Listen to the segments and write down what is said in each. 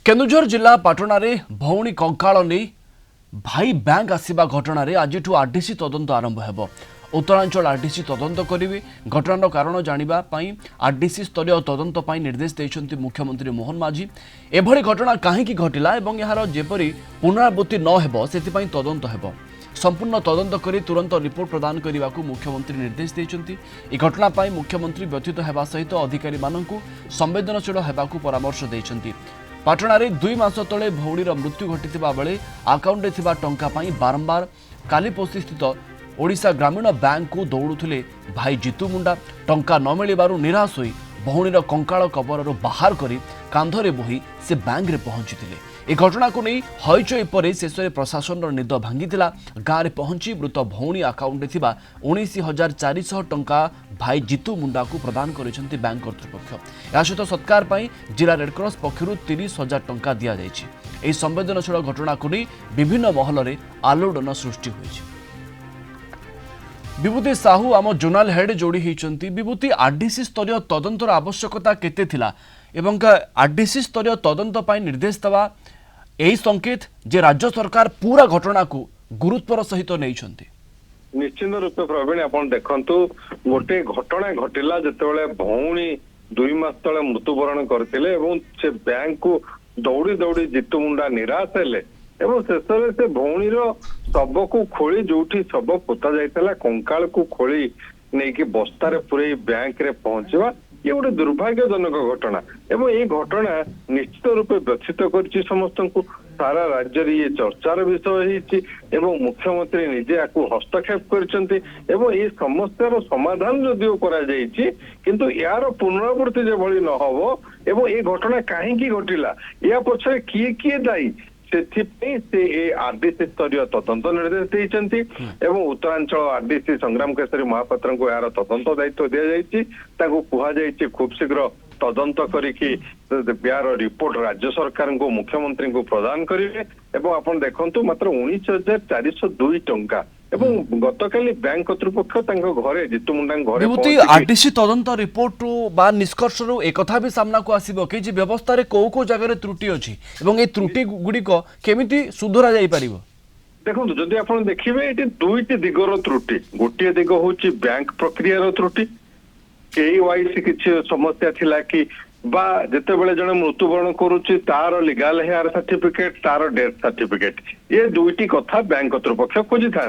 केन्दुझर जिला पाटणारे भौणी कंकाल नहीं भाई बैंक आसवा घटना आज आरडीसी तदंत आरंभ हो। उत्तरांचल आरडीसी तदंत करेंगे। घटनार कारण जानापी आरडीसी स्तरीय तदंत निर्देश देते मुख्यमंत्री मोहन माझी। एभली घटना कहीं घटला और यार जेपरी पुनरावृत्ति न हो से तदंत हो। संपूर्ण तदंत कर तुरंत रिपोर्ट प्रदान करने को मुख्यमंत्री निर्देश देते। यह घटना मुख्यमंत्री व्यतीत होगा सहित अधिकारी मानक संवेदनशील होगा परामर्श देते। पाटणारे 2 मास तले भौणीर मृत्यु घटी बेले आकाउंटे टंका बारंबार कालीपोषी स्थित ओडिशा ग्रामीण बैंक को दौड़ुले भाई जीतू मुंडा। टंका न मिलू निराश हो भौणीर कंकाल कबर बाहर कर कांधरे बोही से बैंक रे पहुंची। ए घटना को नहीं हईचई पर शेष में प्रशासन निद भांगी गाँव में पहुंची मृत भौणी आकाउंटे 19,400 टंका भाई जीतू मुंडा को प्रदान कर बैंक कर्तृपक्ष। या सहित सत्कार जिला रेडक्रॉस पक्षर 30,000 टंका दि जाए। संवेदनशील घटना को नहीं विभिन्न महल में आलोड़न सृष्टि हुई। विभूति साहू आम जोनाल हेड जोड़ी होती। विभूति आरडीसी स्तरीय तदंतर आवश्यकता केते थिला एवं आरडीसी स्तरीय तदंत निर्देश देवा यही संकेत जे राज्य सरकार पूरा घटना को गुरुत्वर सहित नहीं। निश्चित रूपे प्रवीण आप देखु गोटे घटना घटला जिते भौणी 2 मास तले मृत्युवरण करते से बैंक को दौड़ी दौड़ी जीतू मुंडा निराश हेले एवं शेष में से भौणीर शव को खोली जो शव पोता जाता कंकाल को खोली नहीं कि बस्तार पूरे बैंक रे पहुंचवा ये गोटे दुर्भाग्यजनक घटना एवं ये घटना निश्चित रूपे व्यथित कर समस्त को सारा राज्य ये चर्चार विषय एवं मुख्यमंत्री निजे आपको हस्तक्षेप कर समस्यार समाधान जदिव किंतु यार पुनरावृत्ति जो भली न हो एवं ये घटना कहीं घटिला या पछरे किए किए दायी से आरडीसी स्तरीय तदंत निर्देश देते एवं उत्तरांचल आरडीसी संग्राम केसरी महापात्र को यार तदंत दायित्व दि जाए खूब शीघ्र तदंत करिकी यार रिपोर्ट राज्य सरकार को मुख्यमंत्री को प्रदान करेंगे एवं आप देखु मात्र 19,402 टंका एवं गतकाली बैंक कर्तृपक्ष घरे जीतू मुंडा घरे आरडीसी तदंत रिपोर्ट बा निष्कर्ष एक भी सामना को आसीबो कि व्यवस्था रे को जगह त्रुटि अछि एवं ए त्रुटि गुड़िक केमिति सुधरा जाई परिबो। देखो जदि आप देखिए ये 2टी दिगर त्रुटि गोटे दिग हूँ बैंक प्रक्रियार त्रुटि केवाईसी किसी समस्या थिला कि बा जिते बड़े जने मृत्युवरण करुच्ची तार लीगल हेयर सर्टिफिकेट तार डेथ सर्टिफिकेट ये 2टी कथा बैंक कर्तृपक्ष खोजी था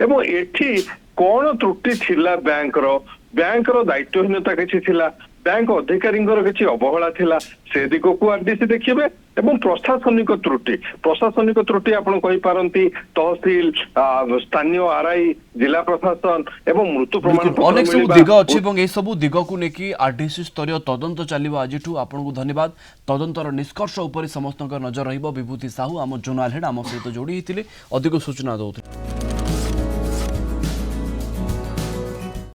एवं एठी कौन त्रुटि थिला बैंक रो दायित्वहीनता किसी थिला बैंक अधिकारी किसी अवहेला थिला से दिग को आरडीसी देखिए एवं प्रशासनिक त्रुटि आपण कहि पारंती तहसील स्थानीय आरआई जिला प्रशासन एवं मृत्यु प्रमाण अनेक सब दिग अछि एवं ए सब दिग को लेकी आरडीसी स्तरीय तदंत चलिबो। आजिठू आपनकु धन्यवाद। तदंतर निष्कर्ष उपर समस्त नजर रहिबो। विभूति साहू आम जोनाल हेड आम सहित जोड़ी होते अधिक सूचना दौते।